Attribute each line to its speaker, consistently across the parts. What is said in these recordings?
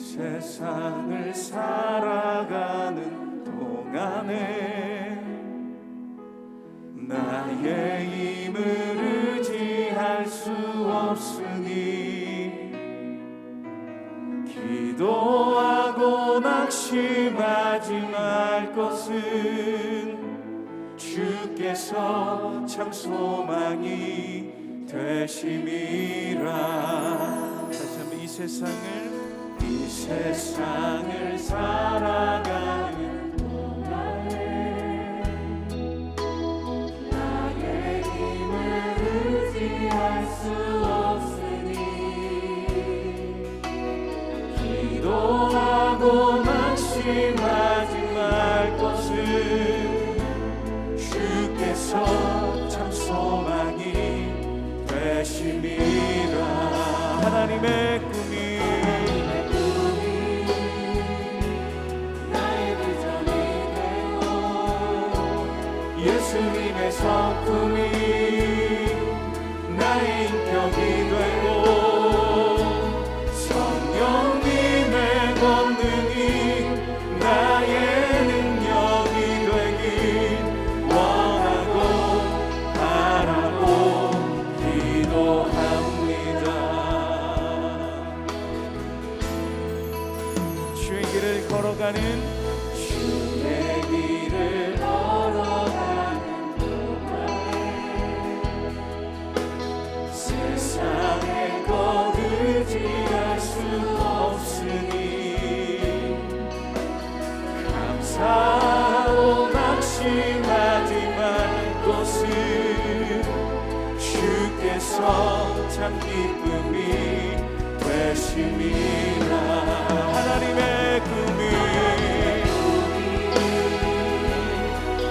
Speaker 1: 세상을 살아가는 동안에 나의 힘을 의지할 수 없으니 기도하고 낙심하지 말 것은 주께서 참 소망이 되심이라. 다시 한번 이 세상을 살아가는 동안에 나의 힘을 의지할 수 없으니 기도하고 낙심하지 말 것은 주께서 참 소망이 되심이라. 하나님의 꿈이 나의 비전이 되고 예수님의 성품이 나의 인격이 되고 성령님의 권능이 나의 능력이 되길 원하고 바라고 기도합니다. 주의 길을 걸어가는 동안에 세상의 것 의지할 수 없으니 감사하고 낙심하지 말 것은 주께서 참 기쁨이 되심이라. 하나님의 꿈이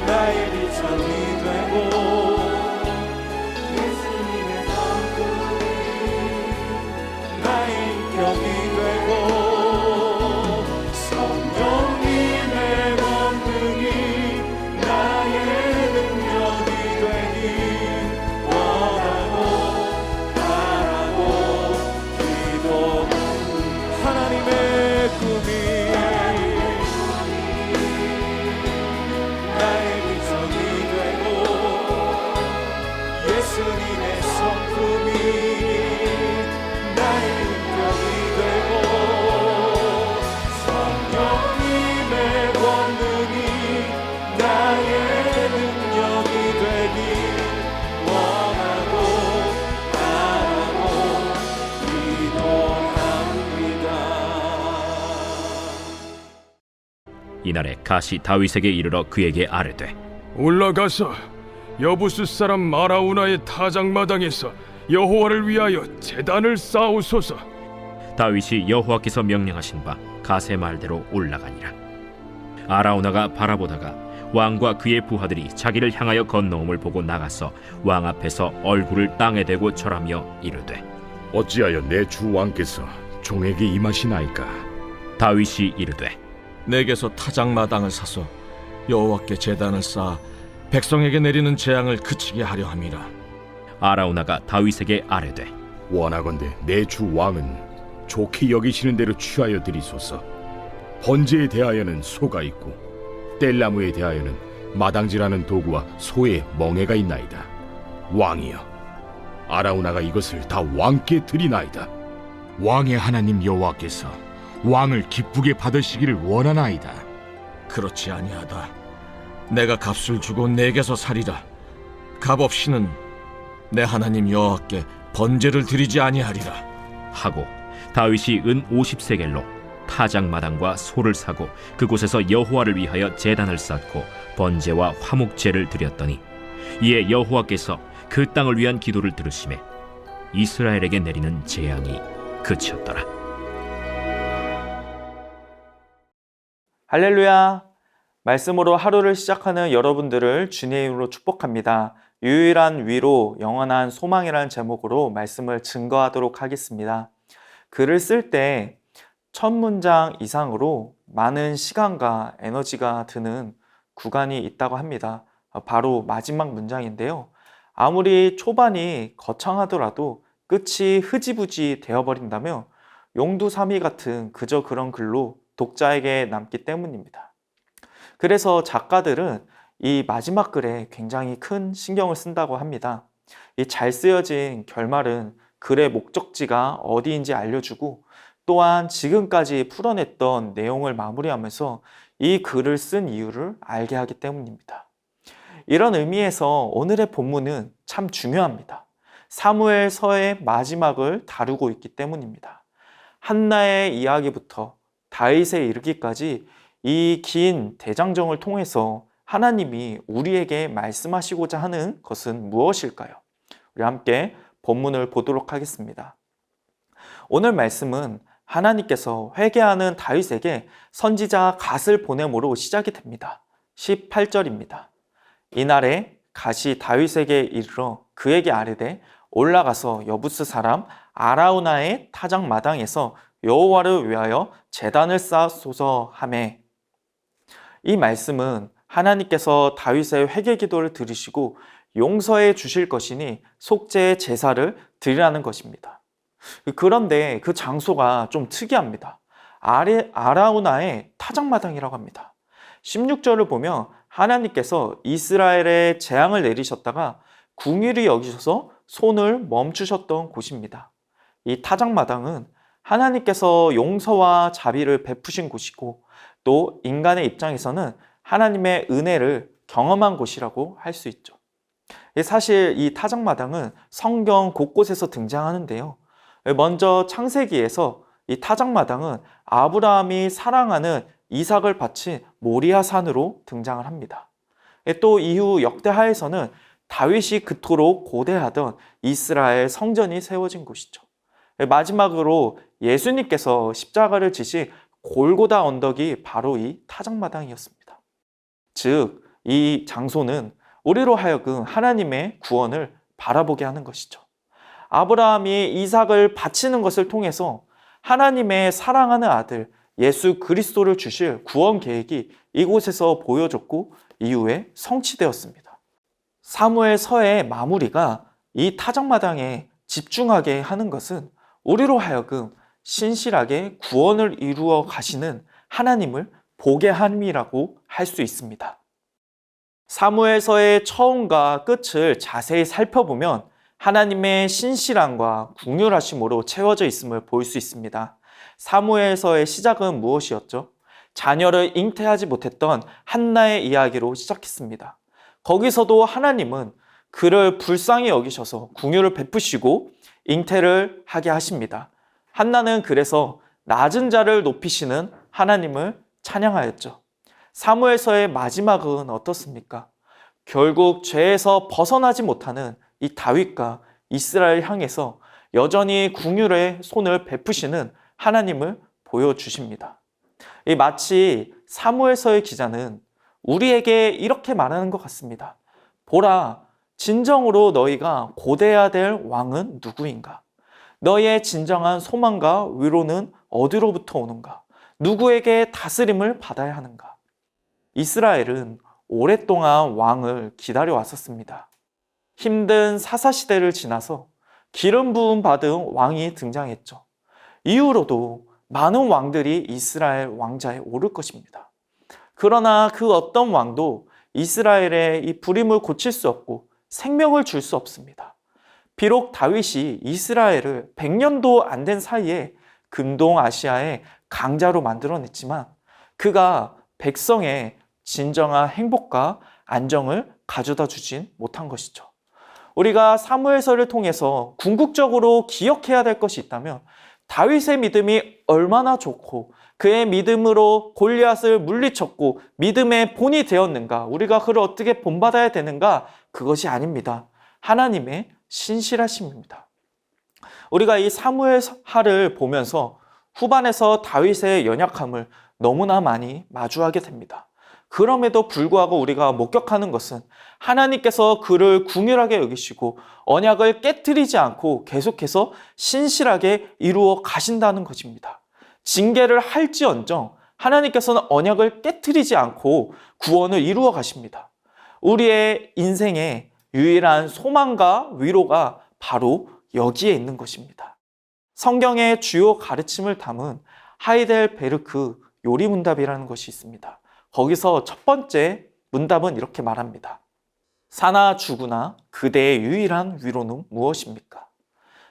Speaker 1: 나의 비전이 되고 예수님의 성품이 나의 인격이 되고 성령님의 권능이 나의 능력이 되길 원하고 바라고 기도합니다. 하나님의 꿈이 나의 비전이 되고 예수님의 성품이 나의 인격이 되고 성령님의 권능이 나의 능력이 되길 원하고 바라고 기도합니다.
Speaker 2: 이날에 갓이 다윗에게 이르러 그에게 아뢰되
Speaker 3: 올라가서 여부스 사람 마라우나의 타작마당에서 여호와를 위하여 제단을 쌓으소서.
Speaker 2: 다윗이 여호와께서 명령하신 바 갓의 말대로 올라가니라. 아라우나가 바라보다가 왕과 그의 부하들이 자기를 향하여 건너옴을 보고 나가서 왕 앞에서 얼굴을 땅에 대고 절하며 이르되
Speaker 4: 어찌하여 내 주 왕께서 종에게 임하시나이까?
Speaker 2: 다윗이 이르되
Speaker 5: 내게서 타작마당을 사서 여호와께 제단을 쌓아 백성에게 내리는 재앙을 그치게 하려 함이라.
Speaker 2: 아라우나가 다윗에게 아뢰되
Speaker 4: 원하건대 내 주 왕은 좋게 여기시는 대로 취하여 드리소서. 번제에 대하여는 소가 있고 뗄나무에 대하여는 마당질하는 도구와 소의 멍에가 있나이다. 왕이여, 아라우나가 이것을 다 왕께 드리나이다. 왕의 하나님 여호와께서 왕을 기쁘게 받으시기를 원하나이다.
Speaker 5: 그렇지 아니하다. 내가 값을 주고 내게서 살이라. 값 없이는 내 하나님 여호와께 번제를 드리지 아니하리라.
Speaker 2: 하고 다윗이 은 50세겔로 타작마당과 소를 사고 그곳에서 여호와를 위하여 제단을 쌓고 번제와 화목제를 드렸더니 이에 여호와께서 그 땅을 위한 기도를 들으시매 이스라엘에게 내리는 재앙이 그쳤더라.
Speaker 6: 할렐루야! 말씀으로 하루를 시작하는 여러분들을 주님의 이름으로 축복합니다. 유일한 위로, 영원한 소망이라는 제목으로 말씀을 증거하도록 하겠습니다. 글을 쓸 때 첫 문장 이상으로 많은 시간과 에너지가 드는 구간이 있다고 합니다. 바로 마지막 문장인데요. 아무리 초반이 거창하더라도 끝이 흐지부지 되어버린다면 용두사미 같은 그저 그런 글로 독자에게 남기 때문입니다. 그래서 작가들은 이 마지막 글에 굉장히 큰 신경을 쓴다고 합니다. 이 잘 쓰여진 결말은 글의 목적지가 어디인지 알려주고 또한 지금까지 풀어냈던 내용을 마무리하면서 이 글을 쓴 이유를 알게 하기 때문입니다. 이런 의미에서 오늘의 본문은 참 중요합니다. 사무엘서의 마지막을 다루고 있기 때문입니다. 한나의 이야기부터 다윗에 이르기까지 이 긴 대장정을 통해서 하나님이 우리에게 말씀하시고자 하는 것은 무엇일까요? 우리 함께 본문을 보도록 하겠습니다. 오늘 말씀은 하나님께서 회개하는 다윗에게 선지자 갓을 보냄으로 시작이 됩니다. 18절입니다. 이날에 갓이 다윗에게 이르러 그에게 아뢰되 올라가서 여부스 사람 아라우나의 타작 마당에서 여호와를 위하여 제단을 쌓소서 하매. 이 말씀은 하나님께서 다윗의 회개 기도를 들으시고 용서해 주실 것이니 속죄의 제사를 드리라는 것입니다. 그런데 그 장소가 좀 특이합니다. 아라우나의 타작마당이라고 합니다. 16절을 보면 하나님께서 이스라엘에 재앙을 내리셨다가 궁휼히 여기셔서 손을 멈추셨던 곳입니다. 이 타작마당은 하나님께서 용서와 자비를 베푸신 곳이고 또 인간의 입장에서는 하나님의 은혜를 경험한 곳이라고 할 수 있죠. 사실 이 타작마당은 성경 곳곳에서 등장하는데요. 먼저 창세기에서 이 타작마당은 아브라함이 사랑하는 이삭을 바친 모리아산으로 등장을 합니다. 또 이후 역대하에서는 다윗이 그토록 고대하던 이스라엘 성전이 세워진 곳이죠. 마지막으로 예수님께서 십자가를 지신 골고다 언덕이 바로 이 타작마당이었습니다. 즉, 이 장소는 우리로 하여금 하나님의 구원을 바라보게 하는 것이죠. 아브라함이 이삭을 바치는 것을 통해서 하나님의 사랑하는 아들 예수 그리스도를 주실 구원 계획이 이곳에서 보여졌고 이후에 성취되었습니다. 사무엘서의 마무리가 이 타작마당에 집중하게 하는 것은 우리로 하여금 신실하게 구원을 이루어 가시는 하나님을 보게 함이라고 할 수 있습니다. 사무엘서의 처음과 끝을 자세히 살펴보면 하나님의 신실함과 긍휼하심으로 채워져 있음을 볼 수 있습니다. 사무엘서의 시작은 무엇이었죠? 자녀를 잉태하지 못했던 한나의 이야기로 시작했습니다. 거기서도 하나님은 그를 불쌍히 여기셔서 긍휼을 베푸시고 잉태를 하게 하십니다. 한나는 그래서 낮은 자를 높이시는 하나님을 찬양하였죠. 사무엘서의 마지막은 어떻습니까? 결국 죄에서 벗어나지 못하는 이 다윗과 이스라엘 향해서 여전히 긍휼의 손을 베푸시는 하나님을 보여주십니다. 마치 사무엘서의 기자는 우리에게 이렇게 말하는 것 같습니다. 보라, 진정으로 너희가 고대해야 될 왕은 누구인가? 너희의 진정한 소망과 위로는 어디로부터 오는가? 누구에게 다스림을 받아야 하는가? 이스라엘은 오랫동안 왕을 기다려왔었습니다. 힘든 사사시대를 지나서 기름 부음 받은 왕이 등장했죠. 이후로도 많은 왕들이 이스라엘 왕자에 오를 것입니다. 그러나 그 어떤 왕도 이스라엘의 이 불임을 고칠 수 없고 생명을 줄 수 없습니다. 비록 다윗이 이스라엘을 100년도 안 된 사이에 근동아시아의 강자로 만들어냈지만 그가 백성의 진정한 행복과 안정을 가져다 주진 못한 것이죠. 우리가 사무엘서를 통해서 궁극적으로 기억해야 될 것이 있다면 다윗의 믿음이 얼마나 좋고 그의 믿음으로 골리앗을 물리쳤고 믿음의 본이 되었는가, 우리가 그를 어떻게 본받아야 되는가, 그것이 아닙니다. 하나님의 신실하심입니다. 우리가 이 사무엘하를 보면서 후반에서 다윗의 연약함을 너무나 많이 마주하게 됩니다. 그럼에도 불구하고 우리가 목격하는 것은 하나님께서 그를 긍휼하게 여기시고 언약을 깨트리지 않고 계속해서 신실하게 이루어 가신다는 것입니다. 징계를 할지언정 하나님께서는 언약을 깨트리지 않고 구원을 이루어 가십니다. 우리의 인생의 유일한 소망과 위로가 바로 여기에 있는 것입니다. 성경의 주요 가르침을 담은 하이델베르크 요리 문답이라는 것이 있습니다. 거기서 첫 번째 문답은 이렇게 말합니다. 사나 죽으나 그대의 유일한 위로는 무엇입니까?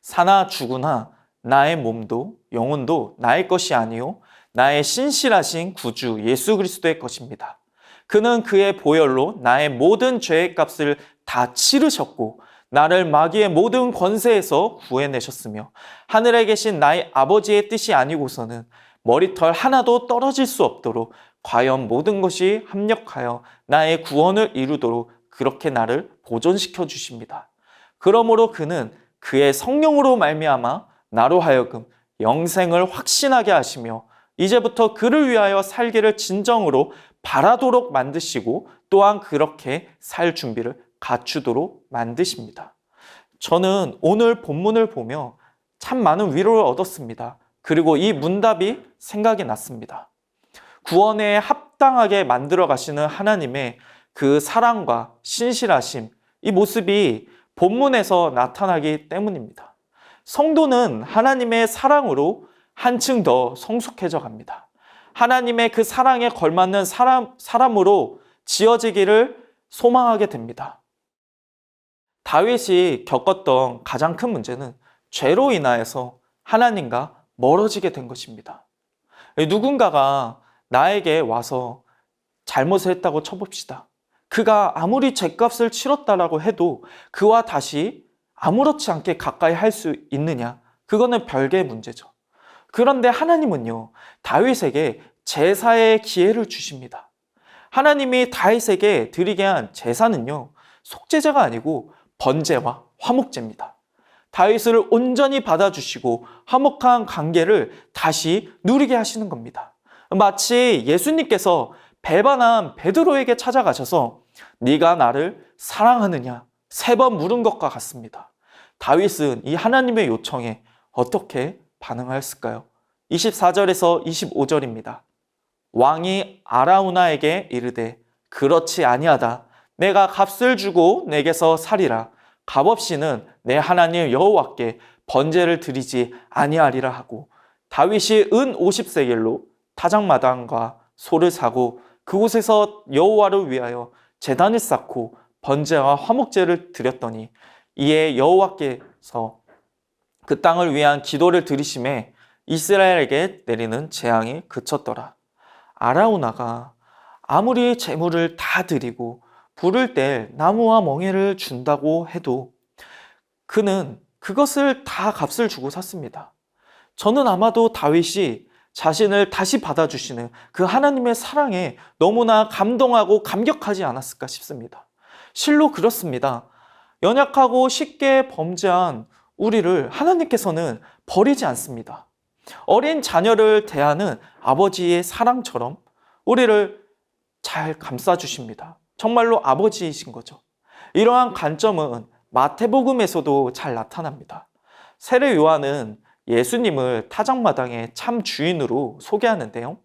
Speaker 6: 사나 죽으나 나의 몸도 영혼도 나의 것이 아니요 나의 신실하신 구주 예수 그리스도의 것입니다. 그는 그의 보혈로 나의 모든 죄의 값을 다 치르셨고 나를 마귀의 모든 권세에서 구해내셨으며 하늘에 계신 나의 아버지의 뜻이 아니고서는 머리털 하나도 떨어질 수 없도록 과연 모든 것이 합력하여 나의 구원을 이루도록 그렇게 나를 보존시켜 주십니다. 그러므로 그는 그의 성령으로 말미암아 나로 하여금 영생을 확신하게 하시며 이제부터 그를 위하여 살기를 진정으로 바라도록 만드시고 또한 그렇게 살 준비를 갖추도록 만드십니다. 저는 오늘 본문을 보며 참 많은 위로를 얻었습니다. 그리고 이 문답이 생각이 났습니다. 구원에 합당하게 만들어 가시는 하나님의 그 사랑과 신실하심, 이 모습이 본문에서 나타나기 때문입니다. 성도는 하나님의 사랑으로 한층 더 성숙해져 갑니다. 하나님의 그 사랑에 걸맞는 사람으로 지어지기를 소망하게 됩니다. 다윗이 겪었던 가장 큰 문제는 죄로 인하여서 하나님과 멀어지게 된 것입니다. 누군가가 나에게 와서 잘못을 했다고 쳐봅시다. 그가 아무리 죄값을 치렀다라고 해도 그와 다시 아무렇지 않게 가까이 할 수 있느냐? 그거는 별개의 문제죠. 그런데 하나님은요, 다윗에게 제사의 기회를 주십니다. 하나님이 다윗에게 드리게 한 제사는요, 속죄제가 아니고 번제와 화목제입니다. 다윗을 온전히 받아주시고 화목한 관계를 다시 누리게 하시는 겁니다. 마치 예수님께서 배반한 베드로에게 찾아가셔서 네가 나를 사랑하느냐 3번 물은 것과 같습니다. 다윗은 이 하나님의 요청에 어떻게 반응하였을까요? 24절에서 25절입니다. 왕이 아라우나에게 이르되 그렇지 아니하다. 내가 값을 주고 내게서 살이라. 값없이는 내 하나님 여호와께 번제를 드리지 아니하리라 하고 다윗이 은 50세겔로 타작마당과 소를 사고 그곳에서 여호와를 위하여 제단을 쌓고 번제와 화목제를 드렸더니 이에 여호와께서 그 땅을 위한 기도를 들으심에 이스라엘에게 내리는 재앙이 그쳤더라. 아라우나가 아무리 제물을 다 드리고 불을 뗄 나무와 멍에를 준다고 해도 그는 그것을 다 값을 주고 샀습니다. 저는 아마도 다윗이 자신을 다시 받아주시는 그 하나님의 사랑에 너무나 감동하고 감격하지 않았을까 싶습니다. 실로 그렇습니다. 연약하고 쉽게 범죄한 우리를 하나님께서는 버리지 않습니다. 어린 자녀를 대하는 아버지의 사랑처럼 우리를 잘 감싸주십니다. 정말로 아버지이신 거죠. 이러한 관점은 마태복음에서도 잘 나타납니다. 세례 요한은 예수님을 타작마당의 참 주인으로 소개하는데요.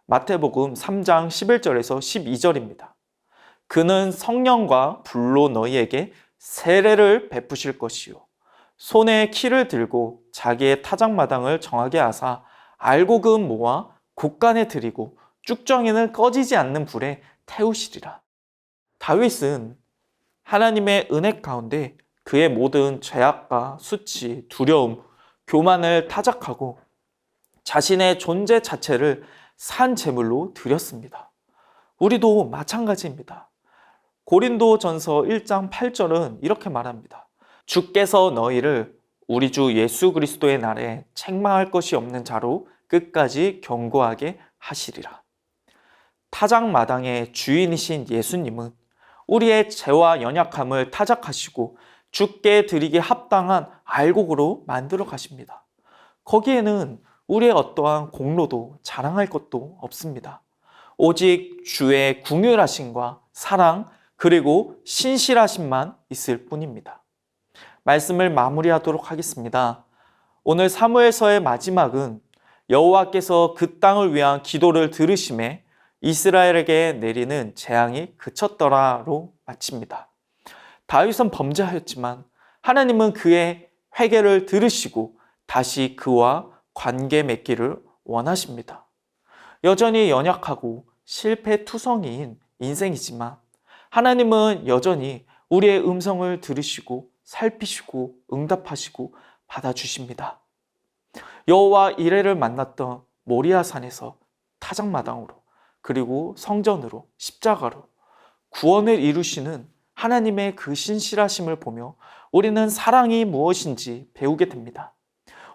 Speaker 6: 마태복음 3장 11절에서 12절입니다. 그는 성령과 불로 너희에게 세례를 베푸실 것이요 손에 키를 들고 자기의 타작마당을 정하게 하사 알곡은 모아 곳간에 들이고 쭉정이는 꺼지지 않는 불에 태우시리라. 다윗은 하나님의 은혜 가운데 그의 모든 죄악과 수치, 두려움, 교만을 타작하고 자신의 존재 자체를 산 제물로 드렸습니다. 우리도 마찬가지입니다. 고린도전서 1장 8절은 이렇게 말합니다. 주께서 너희를 우리 주 예수 그리스도의 날에 책망할 것이 없는 자로 끝까지 경고하게 하시리라. 타작마당의 주인이신 예수님은 우리의 죄와 연약함을 타작하시고 주께 드리기 합당한 알곡으로 만들어 가십니다. 거기에는 우리의 어떠한 공로도 자랑할 것도 없습니다. 오직 주의 궁휼하심과 사랑 그리고 신실하심만 있을 뿐입니다. 말씀을 마무리하도록 하겠습니다. 오늘 사무엘서의 마지막은 여호와께서 그 땅을 위한 기도를 들으심에 이스라엘에게 내리는 재앙이 그쳤더라로 마칩니다. 다윗은 범죄하였지만 하나님은 그의 회개를 들으시고 다시 그와 관계 맺기를 원하십니다. 여전히 연약하고 실패투성이인 인생이지만 하나님은 여전히 우리의 음성을 들으시고 살피시고 응답하시고 받아주십니다. 여호와 이레를 만났던 모리아산에서 타작마당으로 그리고 성전으로 십자가로 구원을 이루시는 하나님의 그 신실하심을 보며 우리는 사랑이 무엇인지 배우게 됩니다.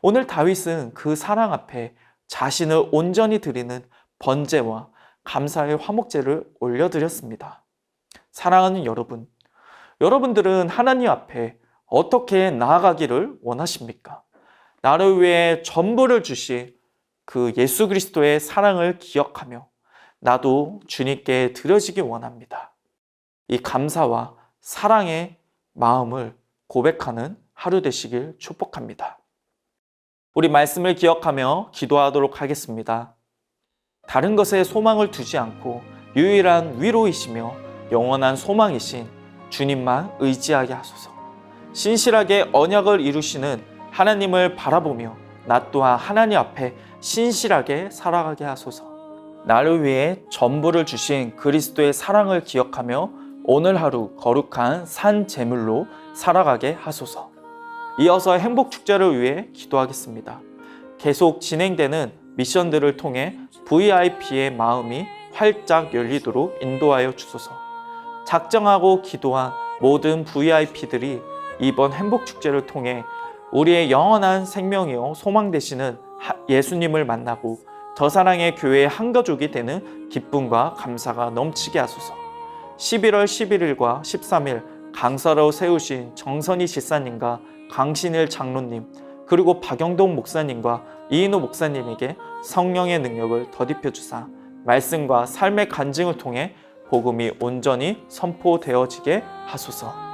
Speaker 6: 오늘 다윗은 그 사랑 앞에 자신을 온전히 드리는 번제와 감사의 화목제를 올려드렸습니다. 사랑하는 여러분, 여러분들은 하나님 앞에 어떻게 나아가기를 원하십니까? 나를 위해 전부를 주신 그 예수 그리스도의 사랑을 기억하며 나도 주님께 드려지기 원합니다. 이 감사와 사랑의 마음을 고백하는 하루 되시길 축복합니다. 우리 말씀을 기억하며 기도하도록 하겠습니다. 다른 것에 소망을 두지 않고 유일한 위로이시며 영원한 소망이신 주님만 의지하게 하소서. 신실하게 언약을 이루시는 하나님을 바라보며 나 또한 하나님 앞에 신실하게 살아가게 하소서. 나를 위해 전부를 주신 그리스도의 사랑을 기억하며 오늘 하루 거룩한 산 제물로 살아가게 하소서. 이어서 행복축제를 위해 기도하겠습니다. 계속 진행되는 미션들을 통해 VIP의 마음이 활짝 열리도록 인도하여 주소서. 작정하고 기도한 모든 VIP들이 이번 행복축제를 통해 우리의 영원한 생명이요 소망 되시는 예수님을 만나고 더 사랑의 교회의 한 가족이 되는 기쁨과 감사가 넘치게 하소서. 11월 11일과 13일 강사로 세우신 정선희 집사님과 강신일 장로님 그리고 박영동 목사님과 이인호 목사님에게 성령의 능력을 더딥혀 주사 말씀과 삶의 간증을 통해 복음이 온전히 선포되어지게 하소서.